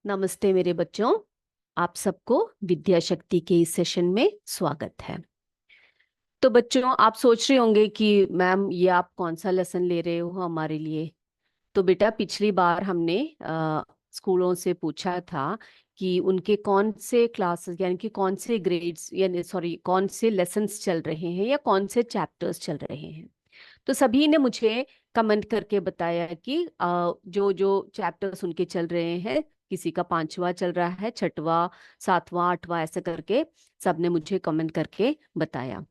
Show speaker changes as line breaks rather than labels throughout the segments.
नमस्ते मेरे बच्चों। आप सबको विद्या शक्ति के इस सेशन में स्वागत है। तो बच्चों, आप सोच रहे होंगे कि मैम ये आप कौन सा लेसन ले रहे हो हमारे लिए। तो बेटा, पिछली बार हमने स्कूलों से पूछा था कि उनके कौन से क्लासेस यानी कि कौन से ग्रेड्स यानी सॉरी कौन से लेसन्स चल रहे हैं या कौन से चैप्टर्स चल रहे हैं। तो सभी ने मुझे कमेंट करके बताया कि जो जो चैप्टर्स उनके चल रहे हैं, किसी का 5वां चल रहा है, 6वां, 7वां, 8वां, ऐसे करके सबने मुझे कमेंट करके बताया।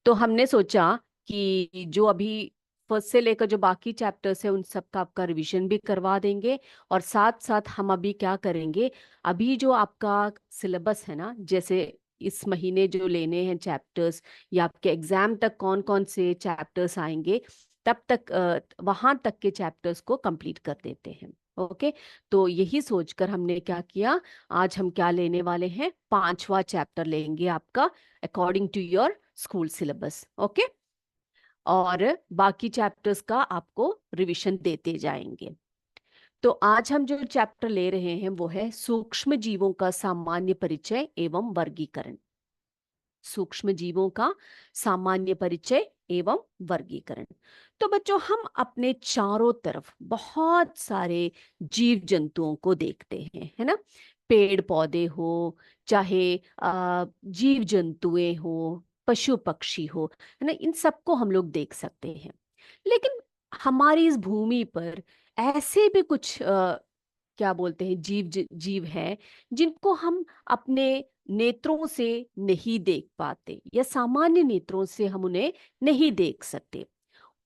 तो हमने सोचा कि जो अभी फर्स्ट से लेकर जो बाकी चैप्टर्स है उन सब का आपका रिवीजन भी करवा देंगे। और साथ साथ हम अभी क्या करेंगे, अभी जो आपका सिलेबस है ना, जैसे इस महीने जो लेने हैं चैप्टर्स या आपके एग्जाम तक कौन कौन से चैप्टर्स आएंगे, तब तक वहां तक के चैप्टर्स को कंप्लीट कर देते हैं। ओके। तो यही सोचकर हमने क्या किया, आज हम क्या लेने वाले हैं, 5वां चैप्टर लेंगे आपका according to your school syllabus. Okay. और बाकी चैप्टर्स का आपको रिवीजन देते जाएंगे। तो आज हम जो चैप्टर ले रहे हैं वो है सूक्ष्म जीवों का सामान्य परिचय एवं वर्गीकरण। सूक्ष्म जीवों का सामान्य परिचय एवं वर्गीकरण। तो बच्चों, हम अपने चारों तरफ बहुत सारे जीव जंतुओं को देखते हैं, है ना। पेड़ पौधे हो, चाहे जीव जंतुएं हो, पशु पक्षी हो, है ना, इन सबको हम लोग देख सकते हैं। लेकिन हमारी इस भूमि पर ऐसे भी कुछ क्या बोलते हैं, जीव हैं जिनको हम अपने नेत्रों से नहीं देख पाते या सामान्य नेत्रों से हम उन्हें नहीं देख सकते।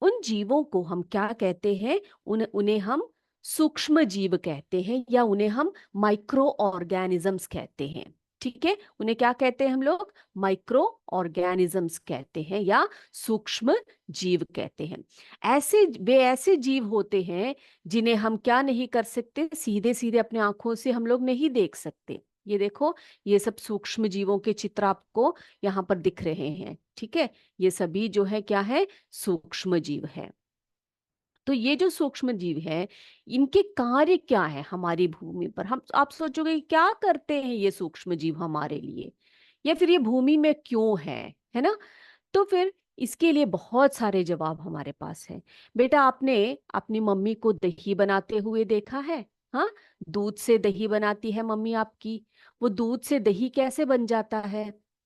उन जीवों को हम क्या कहते हैं, उन्हें हम सूक्ष्म जीव कहते हैं या उन्हें हम माइक्रो ऑर्गेनिजम्स कहते हैं। ठीक है, उन्हें क्या कहते हैं हम लोग, माइक्रो ऑर्गेनिजम्स कहते हैं या सूक्ष्म जीव कहते हैं। वे ऐसे जीव होते हैं जिन्हें हम क्या नहीं कर सकते, सीधे सीधे अपने आंखों से हम लोग नहीं देख सकते। ये देखो, ये सब सूक्ष्म जीवों के चित्र आपको यहाँ पर दिख रहे हैं। ठीक है, ये सभी जो है क्या है, सूक्ष्म जीव है। तो ये जो सूक्ष्म जीव है, इनके कार्य क्या है हमारी भूमि पर। हम आप सोचोगे कि क्या करते हैं ये सूक्ष्म जीव हमारे लिए, या फिर ये भूमि में क्यों है ना। तो फिर इसके लिए बहुत सारे जवाब हमारे पास हैं। बेटा, आपने अपनी मम्मी को दही बनाते हुए देखा है? हाँ, दूध से दही बनाती है मम्मी आपकी। वो दूध से दही कैसे बन जाता है,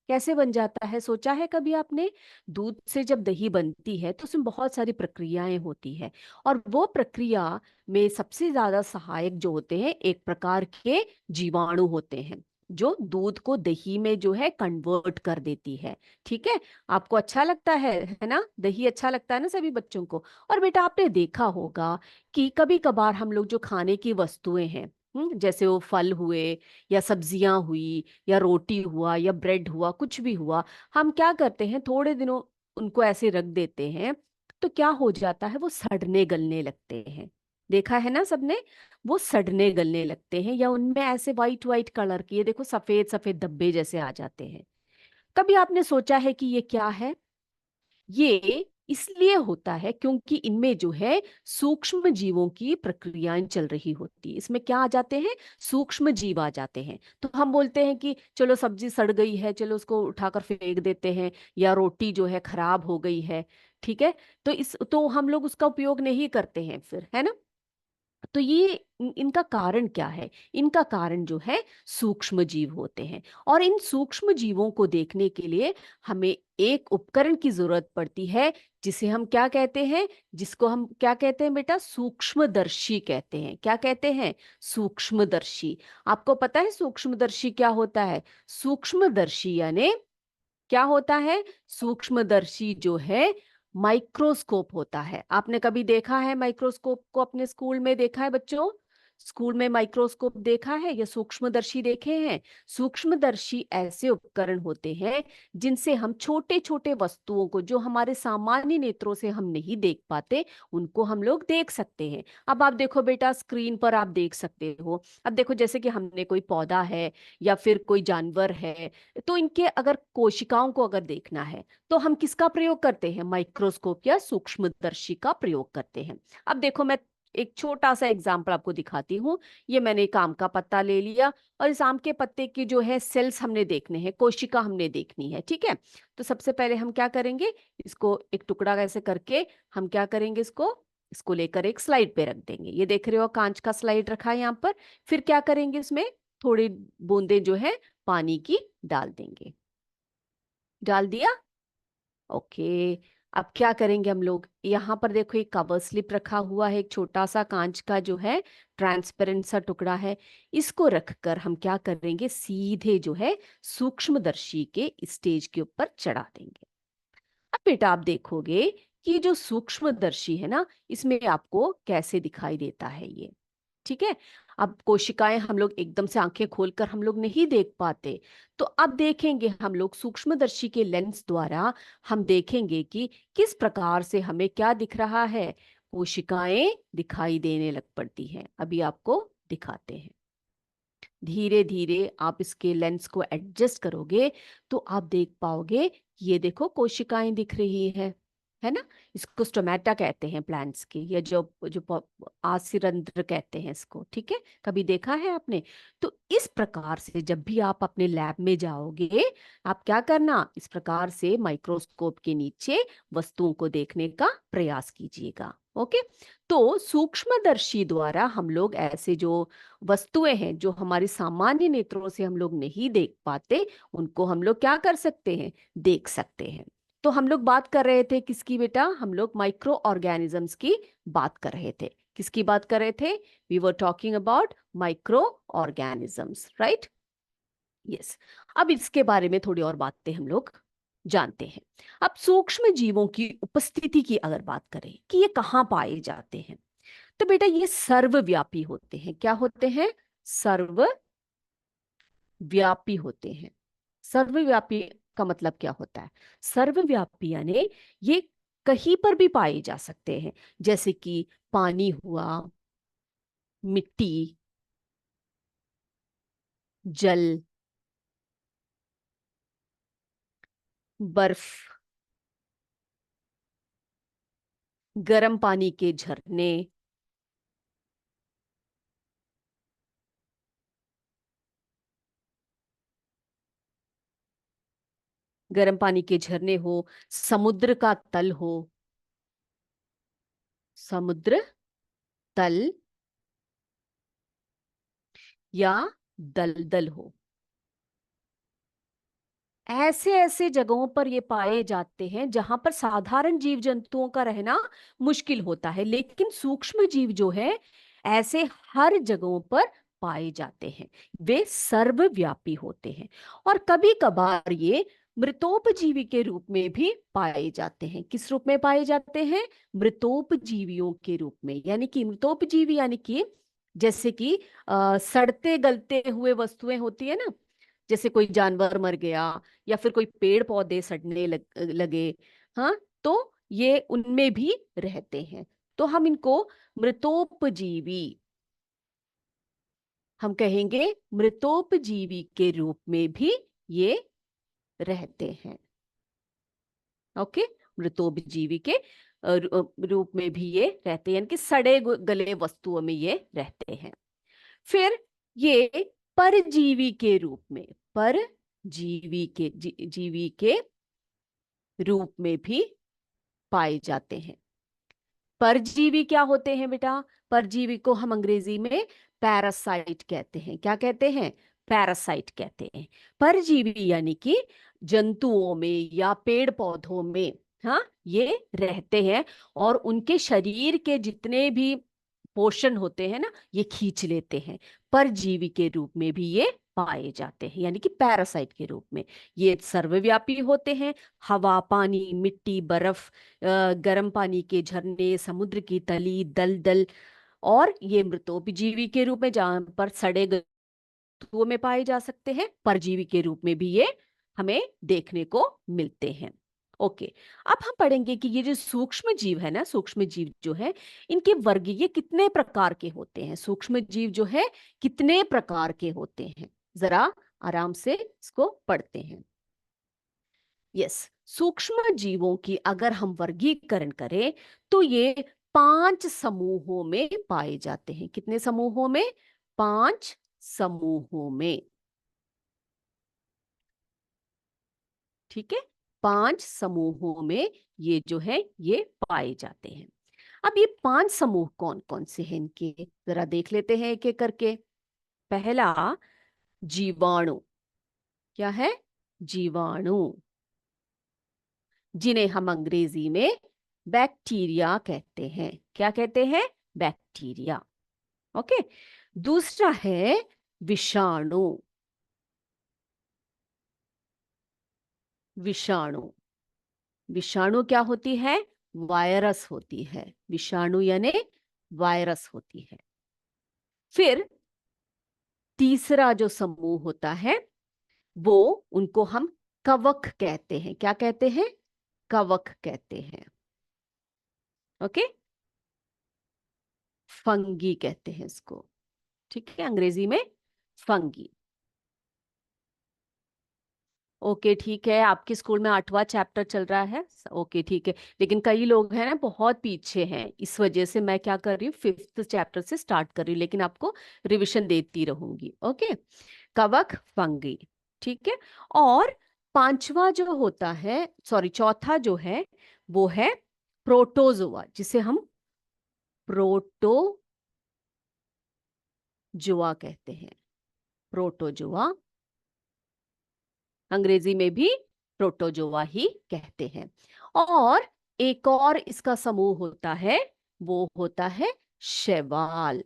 कैसे बन जाता है, सोचा है कभी आपने? दूध से जब दही बनती है तो उसमें बहुत सारी प्रक्रियाएं होती है। और वो प्रक्रिया में सबसे ज्यादा सहायक जो होते हैं, एक प्रकार के जीवाणु होते हैं जो दूध को दही में जो है कन्वर्ट कर देती है। ठीक है, आपको अच्छा लगता है ना, दही अच्छा लगता है ना सभी बच्चों को। और बेटा, आपने देखा होगा कि कभी कभार हम लोग जो खाने की वस्तुएं हैं, जैसे वो फल हुए या सब्जियां हुई या रोटी हुआ या ब्रेड हुआ, कुछ भी हुआ, हम क्या करते हैं, थोड़े दिनों उनको ऐसे रख देते हैं तो क्या हो जाता है, वो सड़ने गलने लगते हैं। देखा है ना सबने, वो सड़ने गलने लगते हैं या उनमें ऐसे वाइट वाइट कलर की, ये देखो सफेद सफेद धब्बे जैसे आ जाते हैं। कभी आपने सोचा है कि ये क्या है? ये इसलिए होता है क्योंकि इनमें जो है सूक्ष्म जीवों की प्रक्रियाएं चल रही होती है। इसमें क्या आ जाते हैं, सूक्ष्म जीव आ जाते हैं। तो हम बोलते हैं कि चलो सब्जी सड़ गई है, चलो उसको उठाकर फेंक देते हैं, या रोटी जो है खराब हो गई है। ठीक है, तो हम लोग उसका उपयोग नहीं करते हैं फिर, है ना। तो ये इनका कारण क्या है, इनका कारण जो है सूक्ष्म जीव होते हैं। और इन सूक्ष्म जीवों को देखने के लिए हमें एक उपकरण की जरूरत पड़ती है, जिसे हम क्या कहते हैं, जिसको हम क्या कहते हैं बेटा, सूक्ष्मदर्शी कहते हैं। क्या कहते हैं, सूक्ष्मदर्शी। आपको पता है सूक्ष्मदर्शी क्या होता है? सूक्ष्मदर्शी यानी क्या होता है, सूक्ष्मदर्शी जो है माइक्रोस्कोप होता है। आपने कभी देखा है माइक्रोस्कोप को, अपने स्कूल में देखा है बच्चों? स्कूल में माइक्रोस्कोप देखा है या सूक्ष्मदर्शी देखे हैं? सूक्ष्मदर्शी ऐसे उपकरण होते हैं जिनसे हम छोटे छोटे वस्तुओं को, जो हमारे सामान्य नेत्रों से हम नहीं देख पाते, उनको हम लोग देख सकते हैं। अब आप देखो बेटा, स्क्रीन पर आप देख सकते हो। अब देखो, जैसे कि हमने कोई पौधा है या फिर कोई जानवर है, तो इनके अगर कोशिकाओं को अगर देखना है तो हम किसका प्रयोग करते हैं, माइक्रोस्कोप या सूक्ष्मदर्शी का प्रयोग करते हैं। अब देखो, मैं एक छोटा सा एग्जाम्पल आपको दिखाती हूँ। ये मैंने एक आम का पत्ता ले लिया और इस आम के पत्ते की जो है सेल्स हमने देखने हैं, कोशिका हमने देखनी है, ठीक है। तो सबसे पहले हम क्या करेंगे, इसको एक टुकड़ा ऐसे करके हम क्या करेंगे, इसको इसको लेकर एक स्लाइड पे रख देंगे। ये देख रहे हो कांच का स्लाइड रखा है यहाँ पर। फिर क्या करेंगे, इसमें थोड़ी बूंदे जो है पानी की डाल देंगे। डाल दिया, ओके। अब क्या करेंगे हम लोग, यहाँ पर देखो एक कवर स्लिप रखा हुआ है, एक छोटा सा कांच का जो है ट्रांसपेरेंट सा टुकड़ा है। इसको रखकर हम क्या करेंगे, सीधे जो है सूक्ष्मदर्शी के स्टेज के ऊपर चढ़ा देंगे। अब बेटा आप देखोगे कि जो सूक्ष्मदर्शी है ना, इसमें आपको कैसे दिखाई देता है ये, ठीक है। अब कोशिकाएं हम लोग एकदम से आंखें खोलकर हम लोग नहीं देख पाते, तो अब देखेंगे हम लोग सूक्ष्मदर्शी के लेंस द्वारा हम देखेंगे कि किस प्रकार से हमें क्या दिख रहा है, कोशिकाएं दिखाई देने लग पड़ती हैं। अभी आपको दिखाते हैं। धीरे धीरे आप इसके लेंस को एडजस्ट करोगे तो आप देख पाओगे, ये देखो कोशिकाएं दिख रही है ना। इसको स्टोमेटा कहते हैं प्लांट्स की, या जो जो आसिरंध्र कहते हैं इसको, ठीक है। कभी देखा है आपने? तो इस प्रकार से जब भी आप अपने लैब में जाओगे, आप क्या करना, इस प्रकार से माइक्रोस्कोप के नीचे वस्तुओं को देखने का प्रयास कीजिएगा। ओके। तो सूक्ष्मदर्शी द्वारा हम लोग ऐसे जो वस्तुएं हैं जो हमारे सामान्य नेत्रों से हम लोग नहीं देख पाते, उनको हम लोग क्या कर सकते हैं, देख सकते हैं। तो हम लोग बात कर रहे थे किसकी बेटा, हम लोग माइक्रो ऑर्गेनिजम्स की बात कर रहे थे। किसकी बात कर रहे थे, we were talking about microorganisms, right. Yes. अब इसके बारे में थोड़ी और बातें हम लोग जानते हैं। अब सूक्ष्म जीवों की उपस्थिति की अगर बात करें कि ये कहाँ पाए जाते हैं, तो बेटा ये सर्वव्यापी होते हैं। क्या होते हैं, सर्वव्यापी होते हैं। सर्वव्यापी का मतलब क्या होता है, सर्वव्यापी यानी ये कहीं पर भी पाए जा सकते हैं, जैसे कि पानी हुआ, मिट्टी, जल, बर्फ, गर्म पानी के झरने, गर्म पानी के झरने हो, समुद्र का तल हो, समुद्र तल, या दलदल हो। ऐसे ऐसे जगहों पर ये पाए जाते हैं जहां पर साधारण जीव जंतुओं का रहना मुश्किल होता है, लेकिन सूक्ष्म जीव जो है ऐसे हर जगहों पर पाए जाते हैं। वे सर्वव्यापी होते हैं और कभी कभार ये मृतोपजीवी के रूप में भी पाए जाते हैं। किस रूप में पाए जाते हैं, मृतोपजीवियों के रूप में। यानी कि मृतोपजीवी यानी कि जैसे कि सड़ते गलते हुए वस्तुएं होती है ना, जैसे कोई जानवर मर गया या फिर कोई पेड़ पौधे सड़ने लगे, हाँ, तो ये उनमें भी रहते हैं। तो हम इनको मृतोपजीवी, हम कहेंगे मृतोपजीवी के रूप में भी ये रहते हैं। ओके। मृतोपजीवी के रूप में भी ये रहते हैं, यानी कि सड़े गले वस्तुओं में ये रहते हैं। फिर ये परजीवी के रूप में, परजीवी के जीवी के रूप में भी पाए जाते हैं। परजीवी क्या होते हैं बेटा, परजीवी को हम अंग्रेजी में पैरासाइट कहते हैं। क्या कहते हैं, पैरासाइट कहते हैं। परजीवी यानी कि जंतुओं में या पेड़ पौधों में, हाँ, ये रहते हैं और उनके शरीर के जितने भी पोषण होते हैं ना, ये खींच लेते हैं। परजीवी के रूप में भी ये पाए जाते हैं, यानी कि पैरासाइट के रूप में। ये सर्वव्यापी होते हैं। हवा, पानी, मिट्टी, बर्फ, गर्म पानी के झरने, समुद्र की तली, दलदल, और ये मृतोपजीवी के रूप में जहां पर सड़े धातुओं में पाए जा सकते हैं। परजीवी के रूप में भी ये हमें देखने को मिलते हैं। ओके। अब हम पढ़ेंगे कि ये जो सूक्ष्म जीव है ना, सूक्ष्म जीव जो है, इनके वर्ग ये कितने प्रकार के होते हैं। सूक्ष्म जीव जो है कितने प्रकार के होते हैं, जरा आराम से इसको पढ़ते हैं। यस। सूक्ष्म जीवों की अगर हम वर्गीकरण करें तो ये 5 समूहों में पाए जाते हैं। कितने समूहों में? 5 समूहों में। ठीक है, 5 समूहों में ये जो है ये पाए जाते हैं। अब ये 5 समूह कौन कौन से हैं इनके, जरा देख लेते हैं एक एक करके। पहला, जीवाणु। क्या है? जीवाणु, जिन्हें हम अंग्रेजी में बैक्टीरिया कहते हैं। क्या कहते हैं? बैक्टीरिया। ओके। दूसरा है विषाणु। विषाणु, विषाणु क्या होती है? वायरस होती है। विषाणु यानी वायरस होती है। फिर तीसरा जो समूह होता है वो, उनको हम कवक कहते हैं। क्या कहते हैं? कवक कहते हैं। ओके, फंगी कहते हैं इसको। ठीक है, अंग्रेजी में फंगी। ओके ठीक है, आपके स्कूल में 8वां चैप्टर चल रहा है। ओके ठीक है, लेकिन कई लोग हैं ना बहुत पीछे हैं, इस वजह से मैं क्या कर रही हूँ 5th चैप्टर से स्टार्ट कर रही हूँ, लेकिन आपको रिवीजन देती रहूंगी। ओके, कवक, फंगी। ठीक है। और 5वां जो होता है, सॉरी चौथा जो है वो है प्रोटोजोआ, जिसे हम प्रोटोजोआ कहते हैं। प्रोटोजोआ, अंग्रेजी में भी प्रोटोजोआ ही कहते हैं। और एक और इसका समूह होता है, वो होता है शैवाल।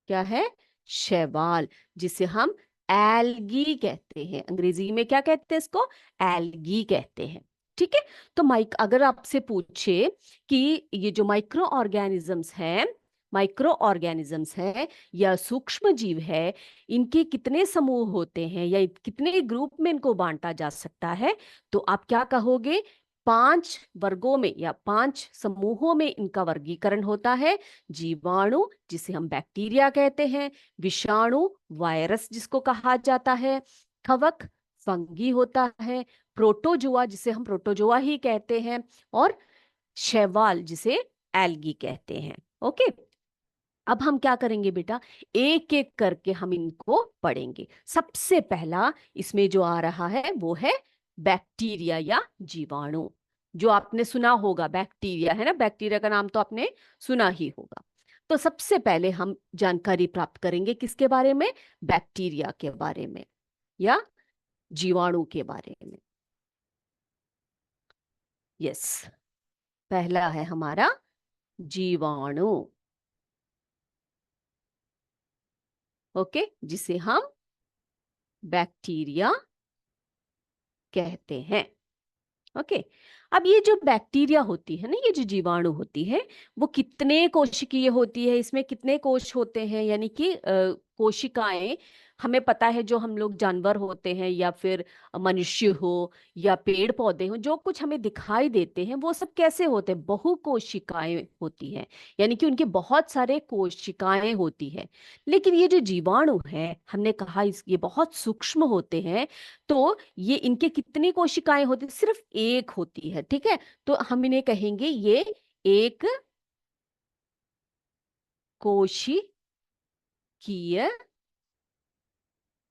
क्या है? शैवाल, जिसे हम एल्गी कहते हैं। अंग्रेजी में क्या कहते हैं इसको? एल्गी कहते हैं। ठीक है। तो माइक अगर आपसे पूछे कि ये जो माइक्रो ऑर्गेनिजम्स हैं या सूक्ष्म जीव है, इनके कितने समूह होते हैं या कितने ग्रुप में इनको बांटा जा सकता है, तो आप क्या कहोगे? 5 वर्गों में या 5 समूहों में इनका वर्गीकरण होता है। जीवाणु, जिसे हम बैक्टीरिया कहते हैं, विषाणु, वायरस जिसको कहा जाता है, कवक, फंगी होता है, प्रोटोजोआ, जिसे हम प्रोटोजोआ ही कहते हैं, और शैवाल, जिसे एल्गी कहते हैं। ओके, अब हम क्या करेंगे बेटा, एक एक करके हम इनको पढ़ेंगे। सबसे पहला इसमें जो आ रहा है वो है बैक्टीरिया या जीवाणु। जो आपने सुना होगा बैक्टीरिया, है ना, बैक्टीरिया का नाम तो आपने सुना ही होगा। तो सबसे पहले हम जानकारी प्राप्त करेंगे किसके बारे में? बैक्टीरिया के बारे में या जीवाणु के बारे में। यस, पहला है हमारा जीवाणु। ओके, जिसे हम बैक्टीरिया कहते हैं। ओके, अब ये जो बैक्टीरिया होती है ना, ये जो जीवाणु होती है, वो कितने कोशिकीय होती है? इसमें कितने कोश होते हैं? यानी कि कोशिकाएं, हमें पता है जो हम लोग जानवर होते हैं या फिर मनुष्य हो या पेड़ पौधे हो, जो कुछ हमें दिखाई देते हैं वो सब कैसे होते हैं? बहुकोशिकाएं होती हैं, यानी कि उनके बहुत सारे कोशिकाएं होती है। लेकिन ये जो जीवाणु है, हमने कहा ये बहुत सूक्ष्म होते हैं। तो ये इनके कितनी कोशिकाएं होती? सिर्फ एक होती है। ठीक है, तो हम इन्हें कहेंगे ये एक कोशिकीय,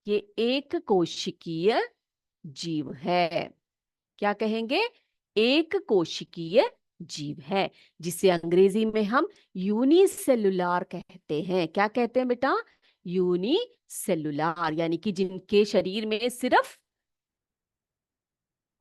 ये एक कोशिकीय जीव है। क्या कहेंगे? एक कोशिकीय जीव है, जिसे अंग्रेजी में हम यूनिसेलुलार कहते हैं। क्या कहते हैं बेटा? यूनिसेलुलार, यानी कि जिनके शरीर में सिर्फ,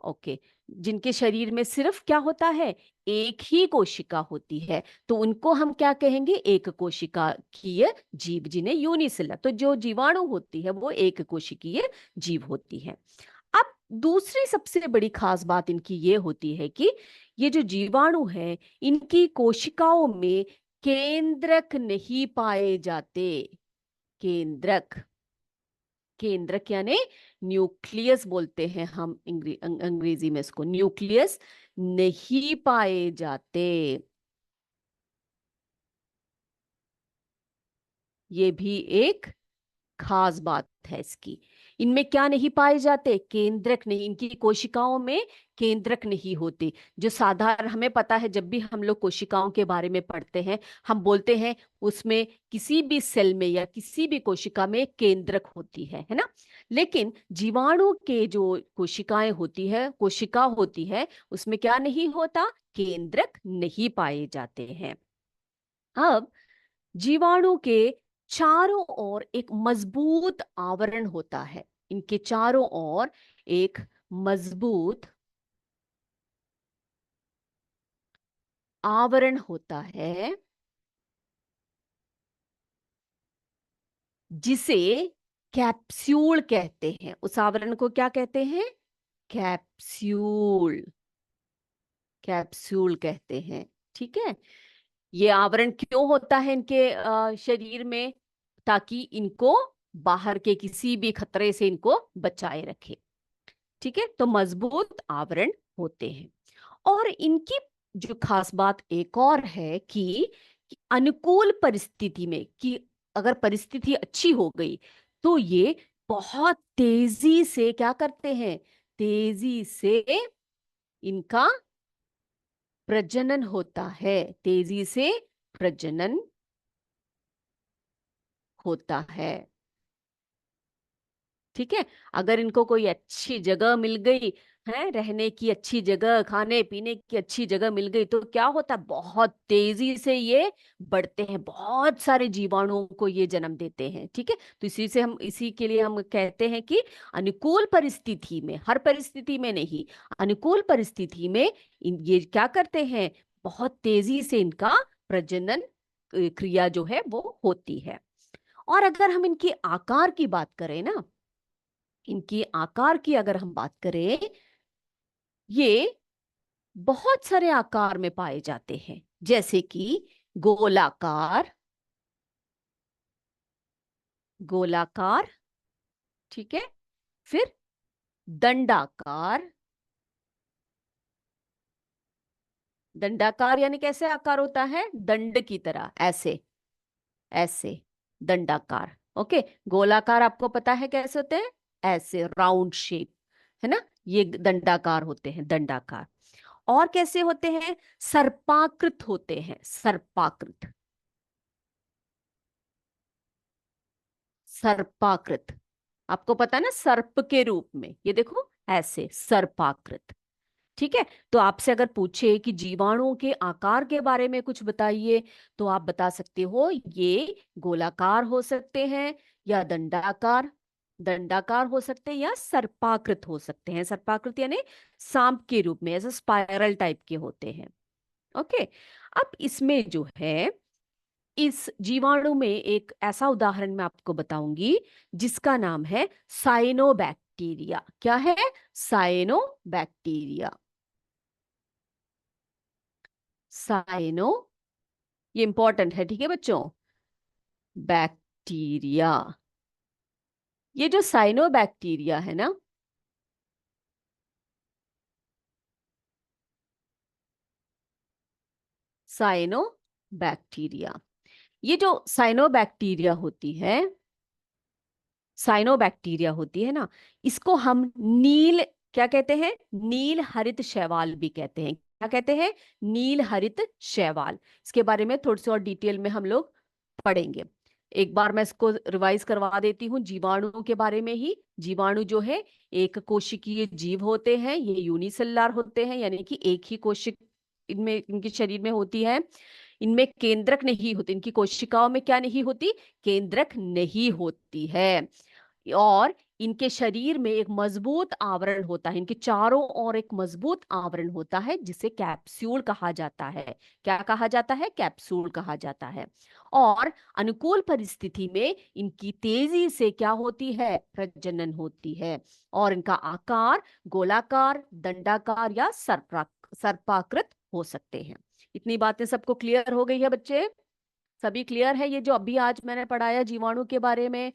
ओके, जिनके शरीर में सिर्फ क्या होता है? एक ही कोशिका होती है। तो उनको हम क्या कहेंगे? एक कोशिकीय जीव, जिन्हें यूनिसेलर। तो जो जीवाणु होती है वो एक कोशिकीय जीव होती है। अब दूसरी सबसे बड़ी खास बात इनकी ये होती है कि ये जो जीवाणु है, इनकी कोशिकाओं में केंद्रक नहीं पाए जाते। केंद्रक, केंद्रक यानी न्यूक्लियस बोलते हैं हम अंग्रेजी में इसको, न्यूक्लियस नहीं पाए जाते। ये भी एक खास बात है इसकी। इनमें क्या नहीं पाए जाते? केंद्रक नहीं, इनकी कोशिकाओं में केंद्रक नहीं होते। जो साधारण हमें पता है, जब भी हम लोग कोशिकाओं के बारे में पढ़ते हैं, हम बोलते हैं उसमें किसी भी सेल में या किसी भी कोशिका में केंद्रक होती है ना। लेकिन जीवाणु के जो कोशिकाएं होती है, कोशिका होती है, उसमें क्या नहीं होता? केंद्रक नहीं पाए जाते हैं। अब जीवाणु के चारों ओर एक मजबूत आवरण होता है। इनके चारों ओर एक मजबूत आवरण होता है, जिसे कैप्सूल कहते हैं। उस आवरण को क्या कहते हैं? कैप्सूल। कैप्सूल कहते हैं। ठीक है। ये आवरण क्यों होता है इनके शरीर में? ताकि इनको बाहर के किसी भी खतरे से इनको बचाए रखे। ठीक है, तो मजबूत आवरण होते हैं। और इनकी जो खास बात एक और है कि अनुकूल परिस्थिति में, कि अगर परिस्थिति अच्छी हो गई तो ये बहुत तेजी से क्या करते हैं? तेजी से इनका प्रजनन होता है। तेजी से प्रजनन होता है। ठीक है। अगर इनको कोई अच्छी जगह मिल गई है, रहने की अच्छी जगह, खाने पीने की अच्छी जगह मिल गई, तो क्या होता है? बहुत तेजी से ये बढ़ते हैं, बहुत सारे जीवाणुओं को ये जन्म देते हैं। ठीक है। तो इसी के लिए हम कहते हैं कि अनुकूल परिस्थिति में, हर परिस्थिति में नहीं, अनुकूल परिस्थिति में ये क्या करते हैं? बहुत तेजी से इनका प्रजनन क्रिया जो है वो होती है। और अगर हम इनके आकार की बात करें ना, इनके आकार की अगर हम बात करें, ये बहुत सारे आकार में पाए जाते हैं। जैसे कि गोलाकार, गोलाकार। ठीक है। फिर दंडाकार। दंडाकार यानी कैसे आकार होता है? दंड की तरह, ऐसे, ऐसे दंडाकार। ओके। गोलाकार आपको पता है कैसे होते हैं? ऐसे राउंड शेप, है ना। ये दंडाकार होते हैं, दंडाकार। और कैसे होते हैं? सर्पाकृत होते हैं, सर्पाकृत। सर्पाकृत, आपको पता है ना, सर्प के रूप में, ये देखो ऐसे सर्पाकृत। ठीक है। तो आपसे अगर पूछे कि जीवाणुओं के आकार के बारे में कुछ बताइए, तो आप बता सकते हो ये गोलाकार हो सकते हैं, या दंडाकार, दंडाकार हो सकते हैं, या सर्पाकृत हो सकते हैं। सर्पाकृत यानी सांप के रूप में, ऐसे स्पाइरल टाइप के होते हैं। ओके। अब इसमें जो है, इस जीवाणु में एक ऐसा उदाहरण मैं आपको बताऊंगी जिसका नाम है साइनोबैक्टीरिया। क्या है? साइनोबैक्टीरिया। साइनो, ये इंपॉर्टेंट है, ठीक है बच्चों। बैक्टीरिया, ये जो साइनोबैक्टीरिया है ना, साइनोबैक्टीरिया, ये जो साइनोबैक्टीरिया होती है, साइनोबैक्टीरिया होती है ना, इसको हम नील, क्या कहते हैं? नील हरित शैवाल भी कहते हैं। क्या कहते हैं? नील हरित शैवाल। इसके बारे में थोड़ी सी और डिटेल में हम लोग पढ़ेंगे। एक बार मैं इसको रिवाइज करवा देती हूँ जीवाणुओं के बारे में ही। जीवाणु जो है एक कोशिकीय जीव होते हैं, ये यूनिसेलुलर होते हैं, यानी कि एक ही कोशिक इनमें, इनके शरीर में होती है। इनमें केंद्रक नहीं होती, इनकी कोशिकाओं में क्या नहीं होती? केंद्रक नहीं होती है। और इनके शरीर में एक मजबूत आवरण होता है, इनके चारों ओर एक मजबूत आवरण होता है, जिसे कैप्सूल कहा जाता है। क्या कहा जाता है? कैप्सूल कहा जाता है। और अनुकूल परिस्थिति में इनकी तेजी से क्या होती है? प्रजनन होती है। और इनका आकार गोलाकार, दंडाकार या सर्पाकृत हो सकते हैं। इतनी बातें सबको क्लियर हो गई है बच्चे? सभी क्लियर है? ये जो अभी आज मैंने पढ़ाया जीवाणु के बारे में,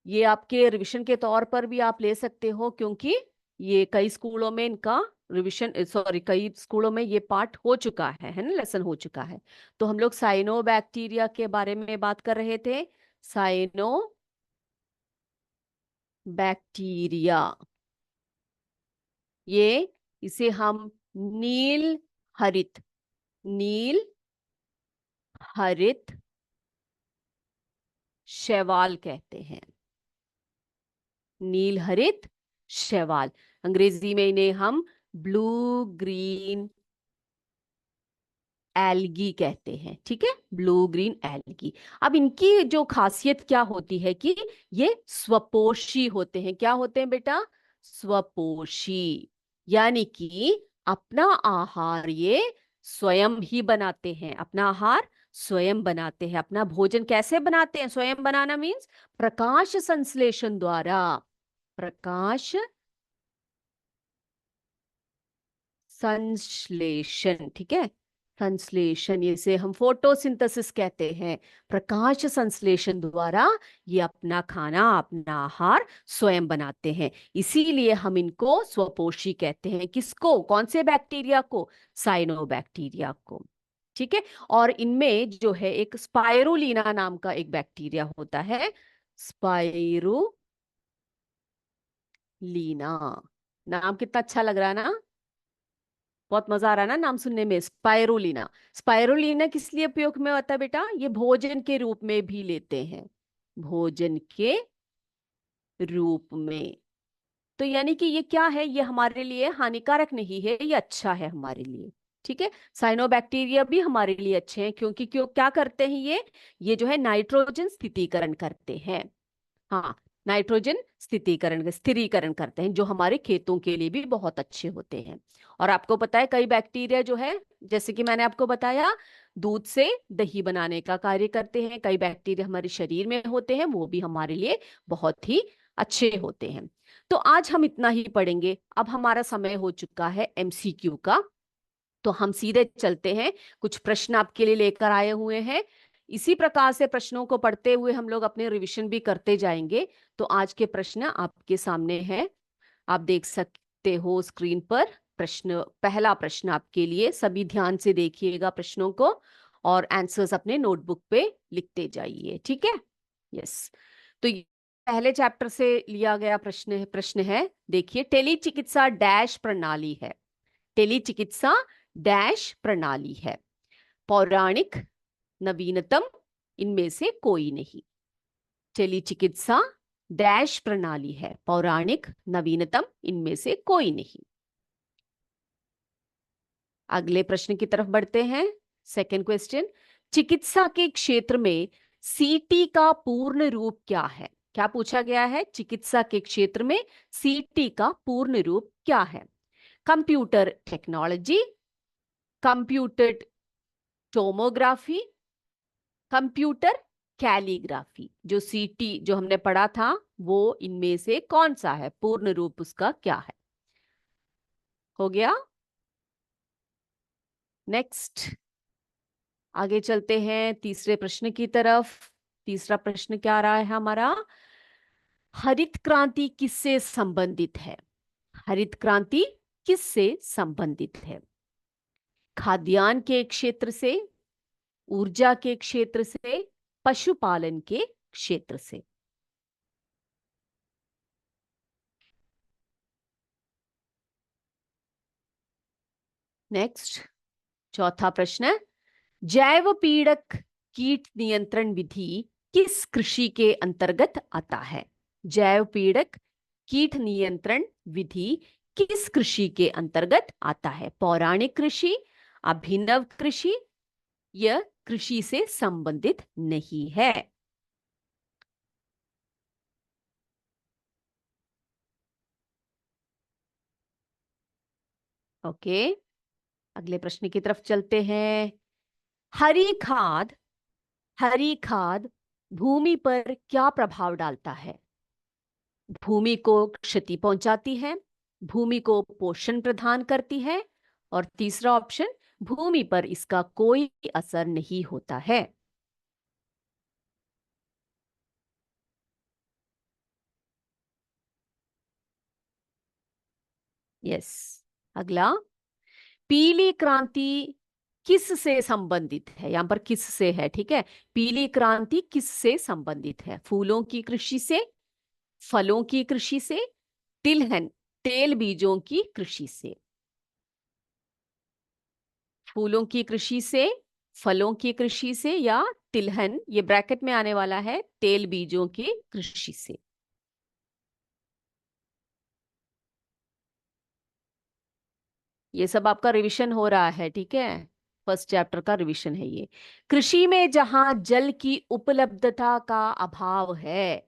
ये आपके रिवीजन के तौर पर भी आप ले सकते हो, क्योंकि ये कई स्कूलों में इनका रिवीजन, सॉरी, कई स्कूलों में ये पार्ट हो चुका है ना, लेसन हो चुका है। तो हम लोग साइनो बैक्टीरिया के बारे में बात कर रहे थे। साइनो बैक्टीरिया, ये इसे हम नील हरित, नील हरित शैवाल कहते हैं। नील हरित शैवाल, अंग्रेजी में इन्हें हम ब्लू ग्रीन एल्गी कहते हैं। ठीक है, ब्लू ग्रीन एल्गी। अब इनकी जो खासियत क्या होती है कि ये स्वपोषी होते हैं। क्या होते हैं बेटा? स्वपोषी, यानी कि अपना आहार ये स्वयं ही बनाते हैं। अपना आहार स्वयं बनाते हैं। अपना भोजन कैसे बनाते हैं? स्वयं बनाना मीन्स प्रकाश संश्लेषण द्वारा। प्रकाश संश्लेषण, ठीक है, संश्लेषण, इसे हम फोटोसिंथेसिस कहते हैं। प्रकाश संश्लेषण द्वारा ये अपना खाना, अपना आहार स्वयं बनाते हैं। इसीलिए हम इनको स्वपोषी कहते हैं। किसको? कौन से बैक्टीरिया को? साइनोबैक्टीरिया को। ठीक है। और इनमें जो है एक स्पाइरुलिना नाम का एक बैक्टीरिया होता है। स्पाइरुलीना, नाम कितना अच्छा लग रहा है ना? बहुत मजा आ रहा है ना नाम सुनने में, स्पाइरुलिना। स्पाइरुलिना किस लिए उपयोग में होता है बेटा? ये भोजन के रूप में भी लेते हैं, भोजन के रूप में। तो यानी कि ये क्या है? ये हमारे लिए हानिकारक नहीं है, ये अच्छा है हमारे लिए। ठीक है, साइनोबैक्टीरिया भी हमारे लिए अच्छे हैं, क्योंकि क्यों क्या करते हैं ये जो है नाइट्रोजन स्थितीकरण करते हैं। हाँ, नाइट्रोजन स्थिरीकरण करते हैं, जो हमारे खेतों के लिए भी बहुत अच्छे होते हैं। और आपको पता है कई बैक्टीरिया जो है, जैसे कि मैंने आपको बताया, दूध से दही बनाने का कार्य करते हैं। कई बैक्टीरिया हमारे शरीर में होते हैं, वो भी हमारे लिए बहुत ही अच्छे होते हैं। तो आज हम इतना ही पढ़ेंगे। अब हमारा समय हो चुका है एमसीक्यू का, तो हम सीधे चलते हैं। कुछ प्रश्न आपके लिए लेकर आए हुए हैं। इसी प्रकार से प्रश्नों को पढ़ते हुए हम लोग अपने रिवीजन भी करते जाएंगे। तो आज के प्रश्न आपके सामने है, आप देख सकते हो स्क्रीन पर। प्रश्न, पहला प्रश्न आपके लिए, सभी ध्यान से देखिएगा प्रश्नों को और आंसर्स अपने नोटबुक पे लिखते जाइए। ठीक है, यस। तो ये पहले चैप्टर से लिया गया प्रश्न है, देखिए, टेली चिकित्सा डैश प्रणाली है। टेली चिकित्सा डैश प्रणाली है, पौराणिक, नवीनतम, इनमें से कोई नहीं। टेली चिकित्सा डैश प्रणाली है, पौराणिक, नवीनतम, इनमें से कोई नहीं। अगले प्रश्न की तरफ बढ़ते हैं। सेकंड क्वेश्चन, चिकित्सा के क्षेत्र में सीटी का पूर्ण रूप क्या है? क्या पूछा गया है? चिकित्सा के क्षेत्र में सीटी का पूर्ण रूप क्या है? Computer technology, computer tomography, computer calligraphy. जो सीटी जो हमने पढ़ा था, वो इनमें से कौन सा है? पूर्ण रूप उसका क्या है? हो गया। नेक्स्ट, आगे चलते हैं तीसरे प्रश्न की तरफ। तीसरा प्रश्न क्या रहा है हमारा? हरित क्रांति किससे संबंधित है? हरित क्रांति किससे संबंधित है? खाद्यान्न के क्षेत्र से, ऊर्जा के क्षेत्र से, पशुपालन के क्षेत्र से? नेक्स्ट, चौथा प्रश्न, जैव पीड़क कीट नियंत्रण विधि किस कृषि के अंतर्गत आता है? जैव पीड़क कीट नियंत्रण विधि किस कृषि के अंतर्गत आता है? पौराणिक कृषि, अभिनव कृषि, यह कृषि से संबंधित नहीं है। ओके, अगले प्रश्न की तरफ चलते हैं। हरी खाद, हरी खाद भूमि पर क्या प्रभाव डालता है? भूमि को क्षति पहुंचाती है, भूमि को पोषण प्रदान करती है, और तीसरा ऑप्शन, भूमि पर इसका कोई असर नहीं होता है। यस, अगला, पीली क्रांति किस से संबंधित है? यहां पर किस से है, ठीक है। पीली क्रांति किस से संबंधित है? फूलों की कृषि से, फलों की कृषि से, तिलहन तेल बीजों की कृषि से। फूलों की कृषि से, फलों की कृषि से, या तिलहन, ये ब्रैकेट में आने वाला है, तेल बीजों की कृषि से। ये सब आपका रिवीजन हो रहा है, ठीक है, फर्स्ट चैप्टर का रिवीजन है ये। कृषि में जहां जल की उपलब्धता का अभाव है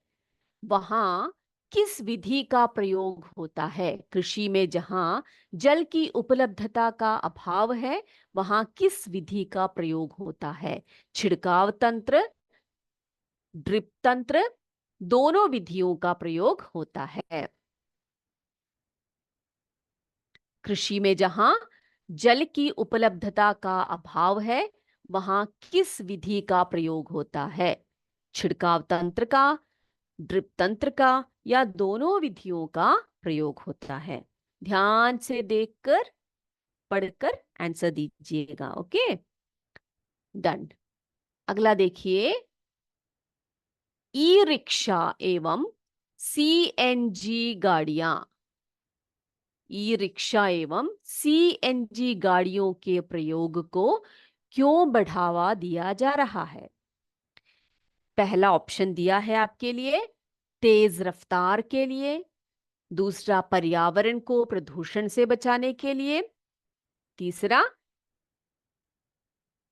वहां किस विधि का प्रयोग होता है? कृषि में जहां जल की उपलब्धता का अभाव है वहां किस विधि का प्रयोग होता है? छिड़काव तंत्र, ड्रिप तंत्र, दोनों विधियों का प्रयोग होता है। कृषि में जहां जल की उपलब्धता का अभाव है वहां किस विधि का प्रयोग होता है? छिड़काव तंत्र का, ड्रिप तंत्र का, या दोनों विधियों का प्रयोग होता है? ध्यान से देखकर पढ़कर आंसर दीजिएगा। Okay, done. अगला देखिए, ई रिक्शा एवं सीएनजी गाड़ियां, ई रिक्शा एवं सीएनजी गाड़ियों के प्रयोग को क्यों बढ़ावा दिया जा रहा है? पहला ऑप्शन दिया है आपके लिए, तेज रफ्तार के लिए। दूसरा, पर्यावरण को प्रदूषण से बचाने के लिए। तीसरा,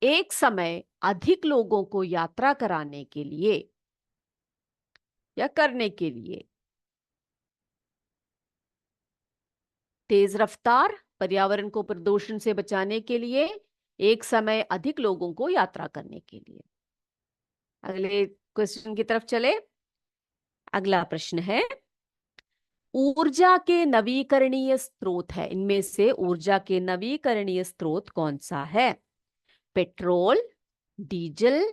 एक समय अधिक लोगों को यात्रा कराने के लिए या करने के लिए। तेज रफ्तार, पर्यावरण को प्रदूषण से बचाने के लिए, एक समय अधिक लोगों को यात्रा करने के लिए। अगले क्वेश्चन की तरफ चले। अगला प्रश्न है, ऊर्जा के नवीकरणीय स्रोत है, इनमें से ऊर्जा के नवीकरणीय स्रोत कौन सा है? पेट्रोल, डीजल,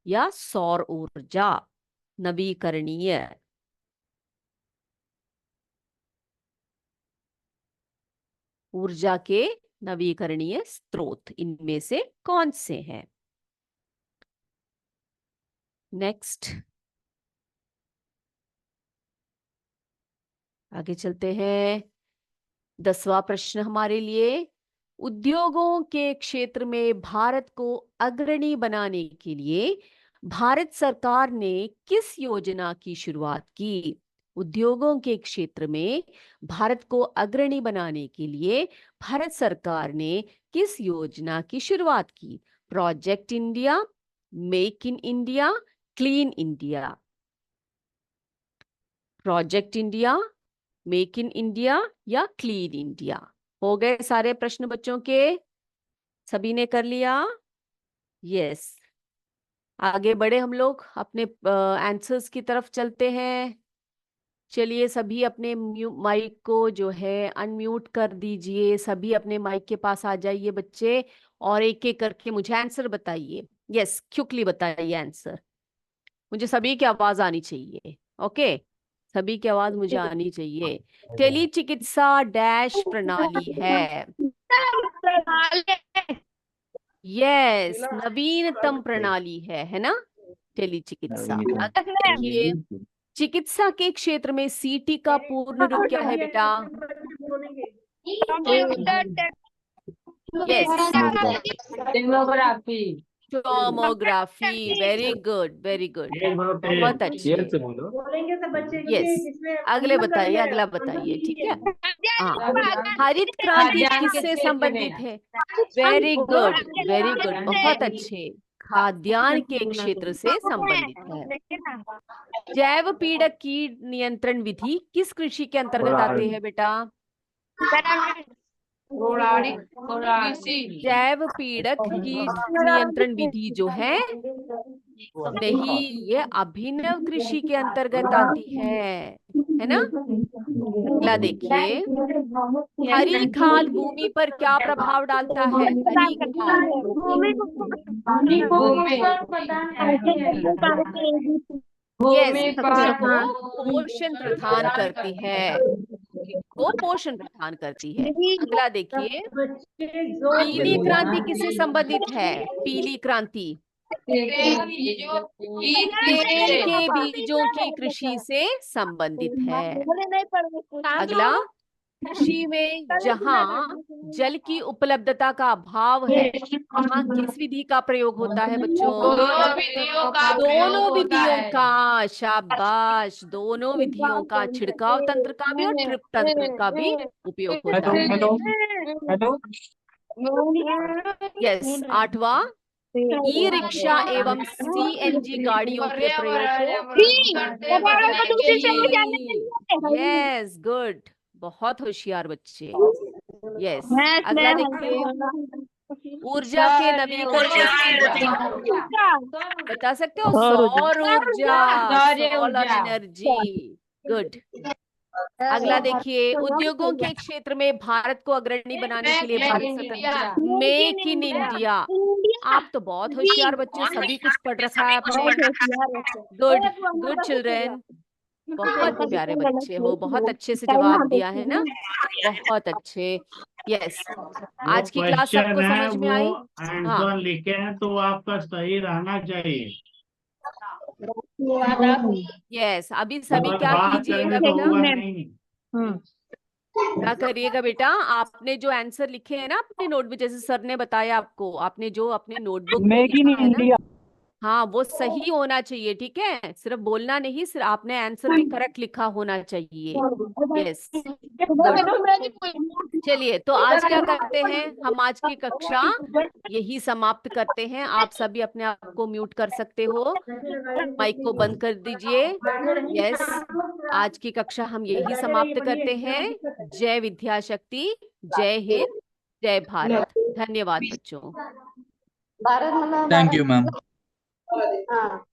या सौर ऊर्जा? नवीकरणीय, ऊर्जा के नवीकरणीय स्रोत इनमें से कौन से हैं? नेक्स्ट, आगे चलते हैं। 10वां प्रश्न हमारे लिए, उद्योगों के क्षेत्र में भारत को अग्रणी बनाने के लिए भारत सरकार ने किस योजना की शुरुआत की? उद्योगों के क्षेत्र में भारत को अग्रणी बनाने के लिए भारत सरकार ने किस योजना की शुरुआत की? Project India, make in India, clean India? Project India, make in India, या क्लीन इंडिया? हो गए सारे प्रश्न बच्चों के? सभी ने कर लिया? यस। आगे बढ़े हम लोग, अपने आंसर्स की तरफ चलते हैं। चलिए, सभी अपने माइक को जो है अनम्यूट कर दीजिए। सभी अपने माइक के पास आ जाइए बच्चे, और एक एक करके मुझे आंसर बताइए। यस, क्विकली बताइए आंसर। मुझे सभी की आवाज आनी चाहिए। ओके, सभी की आवाज मुझे आनी चाहिए। टेली चिकित्सा डैश प्रणाली है? यस, नवीनतम प्रणाली है ना, टेली चिकित्सा। देखिए, चिकित्सा के क्षेत्र में सीटी का पूर्ण रूप क्या है बेटा? Yes,
demography.
Tomography. Very good, very good, बहुत अच्छे।
बोलेंगे तो बच्चे
यस, अगले बताइए, अगला बताइए, ठीक है। हाँ, हरित क्रांति किससे संबंधित है? वेरी गुड, वेरी गुड, बहुत अच्छे। खाद्यान्न के क्षेत्र से संबंधित है। जैव पीड़क कीट नियंत्रण विधि किस कृषि के अंतर्गत आती है बेटा? जैव पीड़क कीट नियंत्रण विधि जो है नहीं, ये अभिनव कृषि के अंतर्गत आती है ना। अगला देखिए, हरी खाद भूमि पर क्या प्रभाव डालता है? हरी खाद, यस, फसल को पोषण प्रदान करती है, को पोषण प्रदान करती है। अगला देखिए, पीली क्रांति किससे संबंधित है? पीली क्रांति, तेल के बीजों की कृषि से संबंधित है। अगला, कृषि में जहाँ जल की उपलब्धता का अभाव है, वहाँ किस विधि का प्रयोग होता है बच्चों? दोनों विधियों का, शाबाश, दोनों विधियों का, छिड़काव तंत्र का भी और ड्रिप तंत्र का भी उपयोग होता है।
Hello hello.
यस, 8वां, ई रिक्शा एवं सीएनजी गाड़ियों के प्रयोग को। यस, गुड, बहुत होशियार बच्चे। यस, अगला देखिए, ऊर्जा के नवीकरणीय स्रोत बता सकते हो? सौर ऊर्जा, सोलर एनर्जी, गुड। अगला देखिए, उद्योगों के क्षेत्र में भारत को अग्रणी बनाने के लिए भारत सरकार मेक इन इंडिया। आप तो बहुत होशियार बच्चे, सभी कुछ पढ़ रखा है आपने। गुड, गुड चिल्ड्रन, बहुत प्यारे बच्चे हो, बहुत अच्छे से जवाब दिया है ना, बहुत अच्छे। यस, आज की क्लास सबको
क्वेश्चन है
समझ में
वो
आई? हाँ,
आंसर लिखे हैं तो आपका सही रहना चाहिए।
यस, अभी सभी
अगर
क्या
बात
कीजिएगा
करेंगे तो
बेटा?
होगा नहीं।
क्या करिएगा बेटा, आपने जो आंसर लिखे हैं ना अपने नोट में, जैसे सर ने बताया आपको, आपने जो अपने नोटबुक में
मेक इन
लिखा है ना,
इंडिया।
हाँ, वो सही होना चाहिए, ठीक है? सिर्फ बोलना नहीं, सिर्फ आपने आंसर भी करेक्ट लिखा होना चाहिए। Yes, good. चलिए, तो आज क्या करते हैं हम, आज की कक्षा यही समाप्त करते हैं। आप सभी अपने आप को म्यूट कर सकते हो, माइक को बंद कर दीजिए। यस, आज की कक्षा हम यही समाप्त करते हैं। जय विद्याशक्ति, जय हिंद, जय भारत। धन्यवाद बच्चों।
Bharat
thank you ma'am.
हाँ।